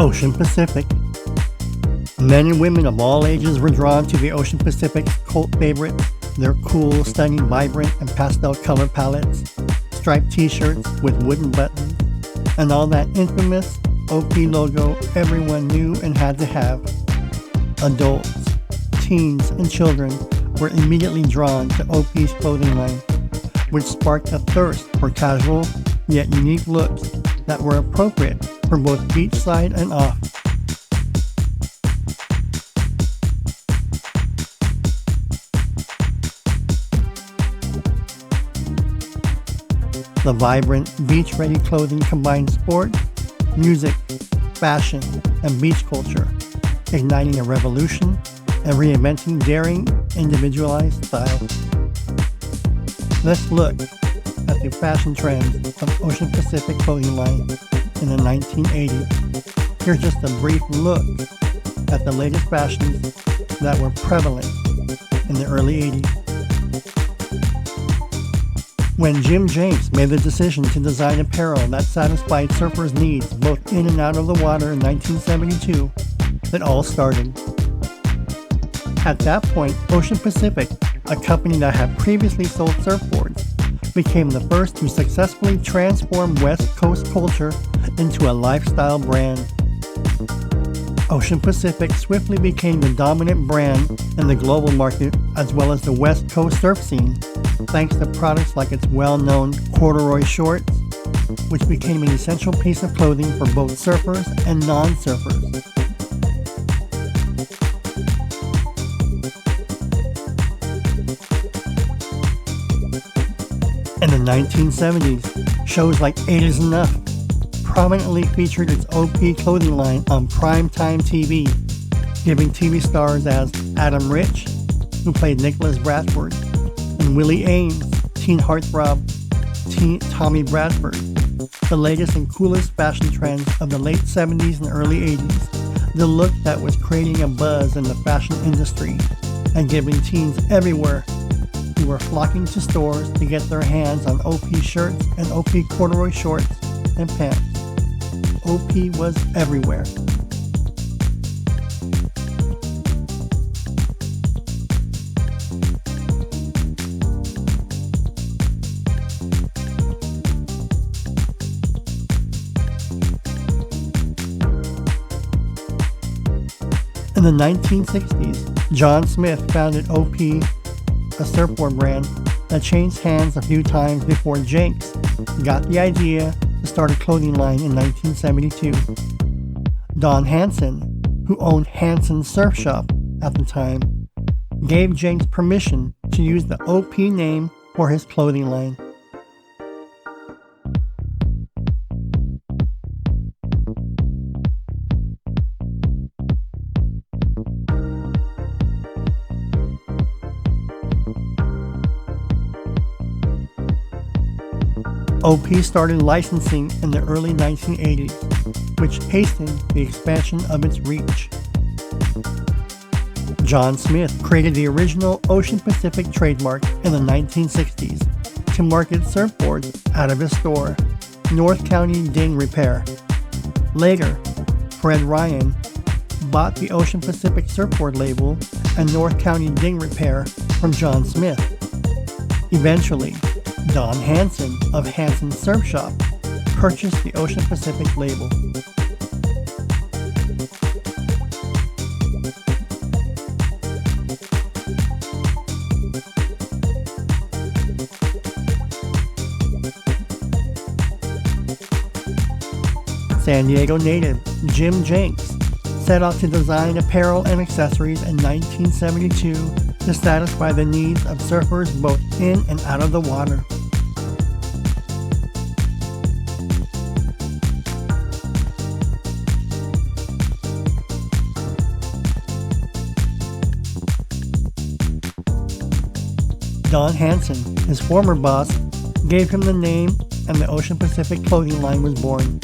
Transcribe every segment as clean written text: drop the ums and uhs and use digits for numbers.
Ocean Pacific. Men and women of all ages were drawn to the Ocean Pacific's cult favorites, their cool, stunning, vibrant, and pastel color palettes, striped t-shirts with wooden buttons, and all that infamous OP logo everyone knew and had to have. Adults, teens, and children were immediately drawn to OP's clothing line, which sparked a thirst for casual yet unique looks that were appropriate for both beachside and off. The vibrant, beach-ready clothing combined sport, music, fashion, and beach culture, igniting a revolution and reinventing daring, individualized style. Let's look at the fashion trends of Ocean Pacific clothing line in the 1980s. Here's just a brief look at the latest fashions that were prevalent in the early 80s. When Jim Jenks made the decision to design apparel that satisfied surfers' needs both in and out of the water in 1972, it all started. At that point, Ocean Pacific, a company that had previously sold surfboards, became the first to successfully transform West Coast culture into a lifestyle brand. Ocean Pacific swiftly became the dominant brand in the global market as well as the West Coast surf scene, thanks to products like its well-known corduroy shorts, which became an essential piece of clothing for both surfers and non-surfers. In the 1970s, shows like 80's Enough prominently featured its OP clothing line on primetime TV, giving TV stars as Adam Rich, who played Nicholas Bradford, and Willie Ames, teen heartthrob Tommy Bradford, the latest and coolest fashion trends of the late 70s and early 80s, the look that was creating a buzz in the fashion industry and giving teens everywhere who were flocking to stores to get their hands on OP shirts and OP corduroy shorts and pants. OP was everywhere. In the 1960s, John Smith founded OP, a surfboard brand that changed hands a few times before Jenks got the idea to start a clothing line in 1972. Don Hansen, who owned Hansen Surf Shop at the time, gave Jenks permission to use the OP name for his clothing line. OP started licensing in the early 1980s, which hastened the expansion of its reach. John Smith created the original Ocean Pacific trademark in the 1960s to market surfboards out of his store, North County Ding Repair. Later, Fred Ryan bought the Ocean Pacific surfboard label and North County Ding Repair from John Smith. Eventually, Don Hansen of Hansen Surf Shop purchased the Ocean Pacific label. San Diego native Jim Jenks set out to design apparel and accessories in 1972 to satisfy the needs of surfers both in and out of the water. Don Hansen, his former boss, gave him the name and the Ocean Pacific clothing line was born.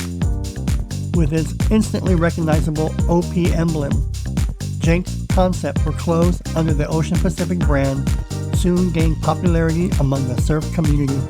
With its instantly recognizable OP emblem, Jenks' concept for clothes under the Ocean Pacific brand soon gained popularity among the surf community.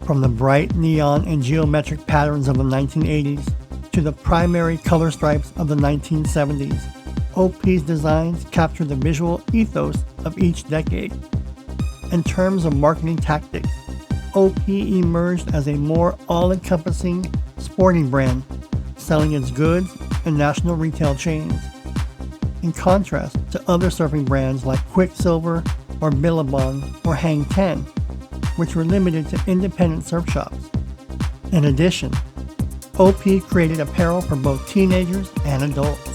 From the bright neon and geometric patterns of the 1980s to the primary color stripes of the 1970s, OP's designs capture the visual ethos of each decade. In terms of marketing tactics, OP emerged as a more all-encompassing sporting brand, selling its goods in national retail chains. In contrast to other surfing brands like Quicksilver or Billabong or Hang 10, which were limited to independent surf shops. In addition, OP created apparel for both teenagers and adults.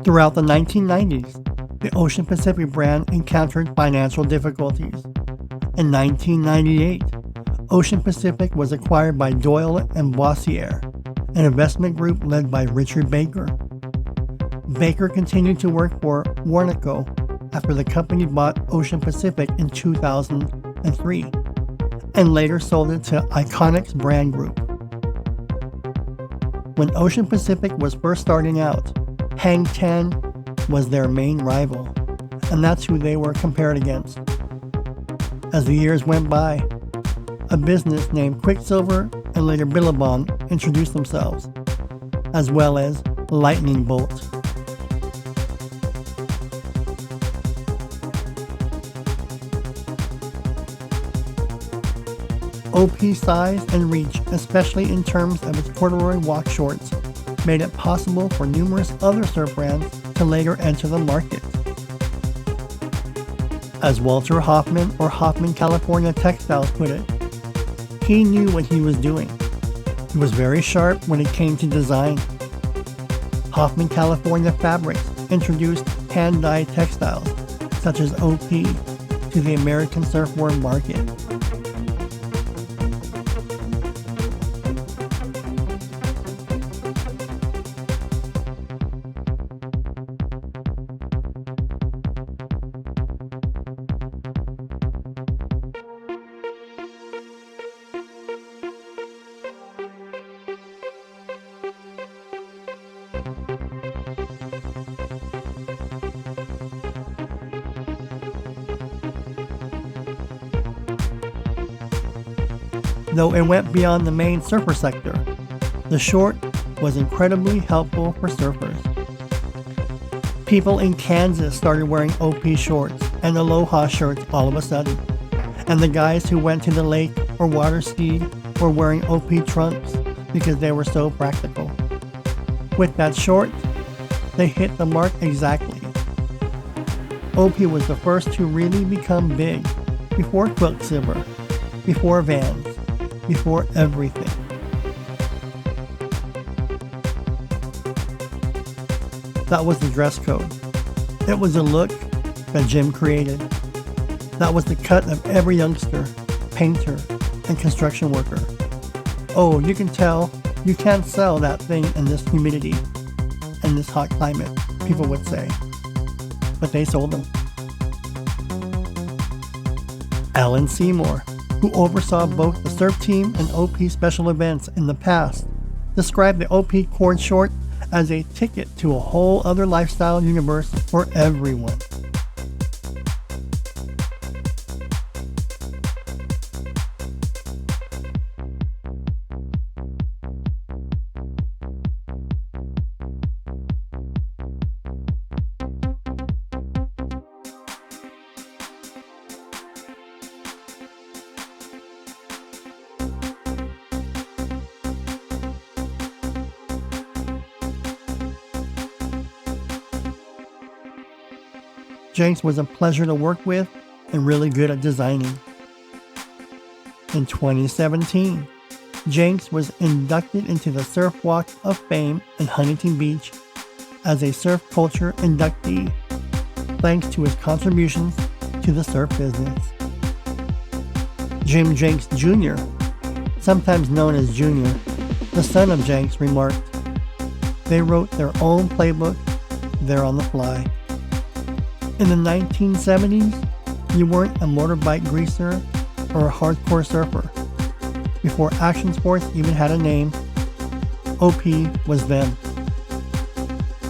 Throughout the 1990s, the Ocean Pacific brand encountered financial difficulties. In 1998, Ocean Pacific was acquired by Doyle and Boissiere, an investment group led by Richard Baker. Baker continued to work for Warnaco after the company bought Ocean Pacific in 2003, and later sold it to Iconics Brand Group. When Ocean Pacific was first starting out, Hang 10 was their main rival, and that's who they were compared against. As the years went by, a business named Quicksilver and later Billabong introduced themselves, as well as Lightning Bolt. OP's size and reach, especially in terms of its corduroy walk shorts, made it possible for numerous other surf brands to later enter the market. As Walter Hoffman or Hoffman California Textiles put it, he knew what he was doing. He was very sharp when it came to design. Hoffman California Fabrics introduced hand-dyed textiles, such as OP, to the American surfwear market. Though it went beyond the main surfer sector, the short was incredibly helpful for surfers. People in Kansas started wearing OP shorts and Aloha shirts all of a sudden, and the guys who went to the lake or water skied were wearing OP trunks because they were so practical. With that short, they hit the mark exactly. OP was the first to really become big, before Quicksilver, before Vans, before everything. That was the dress code. It was a look that Jim created. That was the cut of every youngster, painter, and construction worker. Oh, you can tell you can't sell that thing in this humidity and this hot climate, people would say. But they sold them. Alan Seymour, who oversaw both the surf team and OP special events in the past, described the OP cord short as a ticket to a whole other lifestyle universe for everyone. Jenks was a pleasure to work with and really good at designing. In 2017, Jenks was inducted into the Surf Walk of Fame in Huntington Beach as a surf culture inductee, thanks to his contributions to the surf business. Jim Jenks Jr., sometimes known as Junior, the son of Jenks, remarked, They wrote their own playbook there on the fly. In the 1970s, you weren't a motorbike greaser or a hardcore surfer. Before action sports even had a name, OP was them.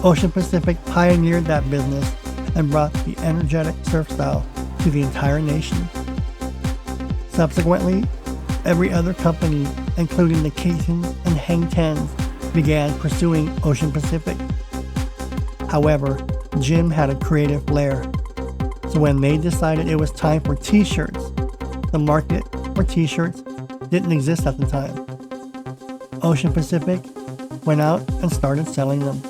Ocean Pacific pioneered that business and brought the energetic surf style to the entire nation. Subsequently, every other company, including the Keatons and Hang Tens, began pursuing Ocean Pacific. However, Jim had a creative flair, so when they decided it was time for t-shirts, the market for t-shirts didn't exist at the time. Ocean Pacific went out and started selling them.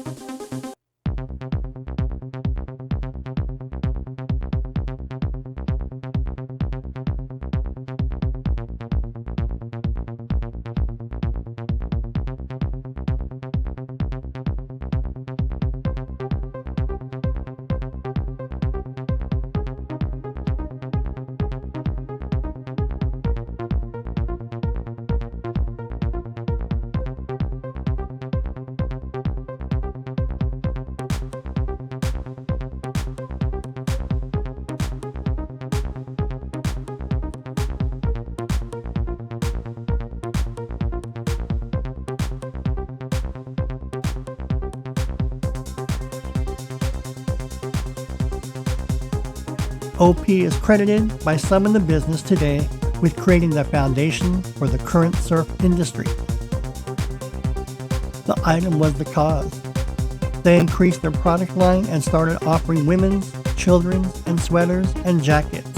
OP is credited by some in the business today with creating the foundation for the current surf industry. The item was the cause. They increased their product line and started offering women's, children's, and sweaters and jackets.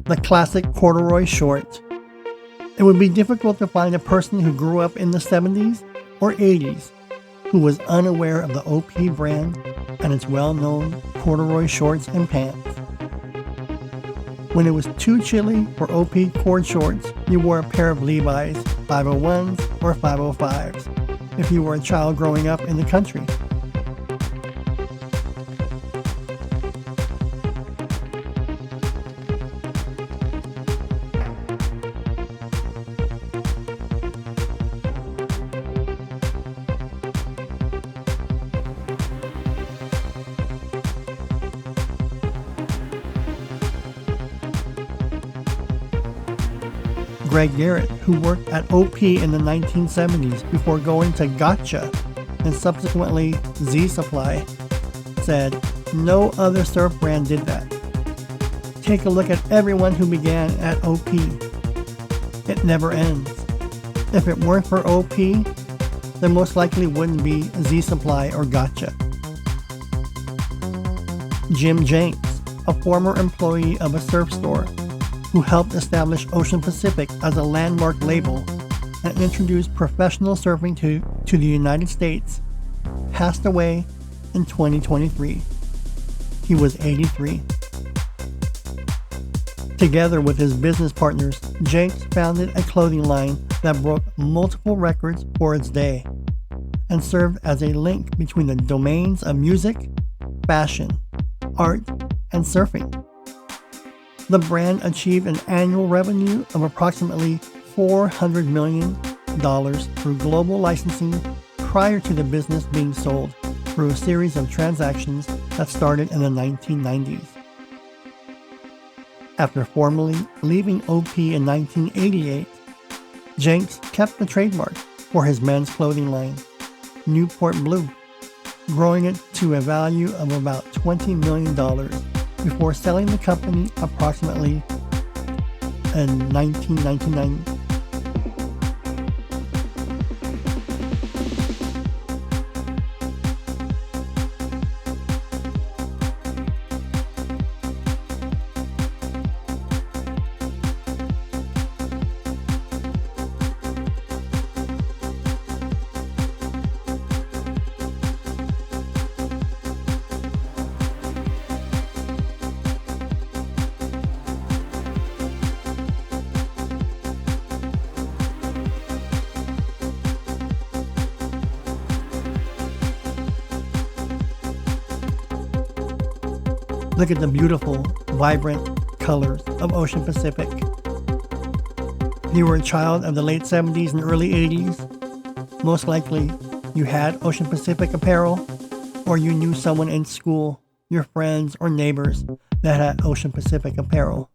The classic corduroy short. It would be difficult to find a person who grew up in the 70s or 80s who was unaware of the OP brand and its well-known corduroy shorts and pants. When it was too chilly for OP cord shorts, you wore a pair of Levi's 501s or 505s if you were a child growing up in the country. Greg Garrett, who worked at OP in the 1970s before going to Gotcha and subsequently Z Supply, said, "No other surf brand did that. Take a look at everyone who began at OP. It never ends. If it weren't for OP, there most likely wouldn't be Z Supply or Gotcha." Jim James, a former employee of a surf store, who helped establish Ocean Pacific as a landmark label and introduced professional surfing to the United States, passed away in 2023. He was 83. Together with his business partners, Jenks founded a clothing line that broke multiple records for its day and served as a link between the domains of music, fashion, art, and surfing. The brand achieved an annual revenue of approximately $400 million through global licensing prior to the business being sold through a series of transactions that started in the 1990s. After formally leaving OP in 1988, Jenks kept the trademark for his men's clothing line, Newport Blue, growing it to a value of about $20 million before selling the company approximately in 1999. Look at the beautiful, vibrant colors of Ocean Pacific. If you were a child of the late 70s and early 80s, most likely you had Ocean Pacific apparel, or you knew someone in school, your friends or neighbors, that had Ocean Pacific apparel.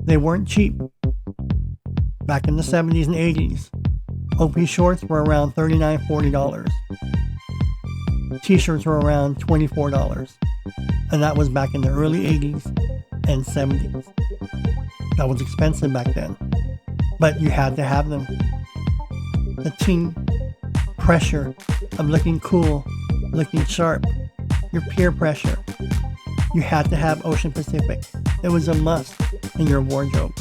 They weren't cheap. Back in the 70s and 80s, OP shorts were around $39, $40. T-shirts were around $24. And that was back in the early 80s and 70s. That was expensive back then. But you had to have them. The teen pressure of looking cool, looking sharp, your peer pressure. You had to have Ocean Pacific. It was a must in your wardrobe.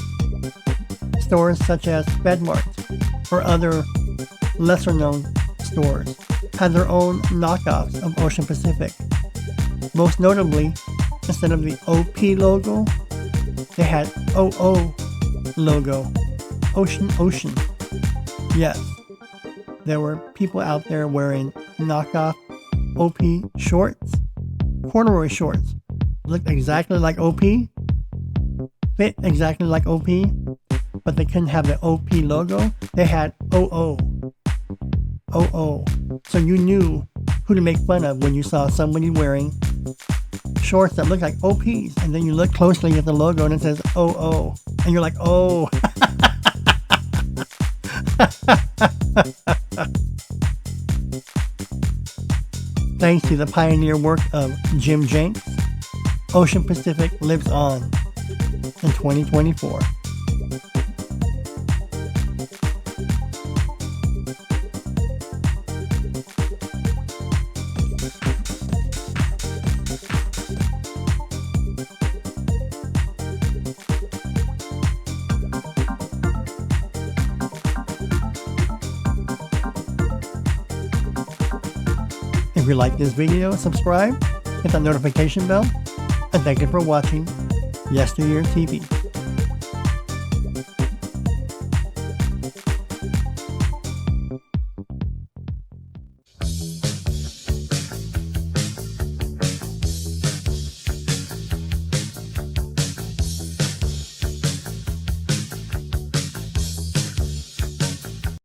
Stores such as FedMart or other lesser known stores had their own knockoffs of Ocean Pacific. Most notably, instead of the OP logo, they had OO logo. Ocean. Yes, there were people out there wearing knockoff OP shorts, corduroy shorts. Looked exactly like OP, fit exactly like OP, but they couldn't have the OP logo. They had OO. So you knew who to make fun of when you saw somebody wearing shorts that look like OPs, and then you look closely at the logo and it says OO, and you're like, oh. Thanks to the pioneer work of Jim Jenks, Ocean Pacific lives on in 2024. If you like this video, subscribe, hit that notification bell, and thank you for watching Yesteryear TV.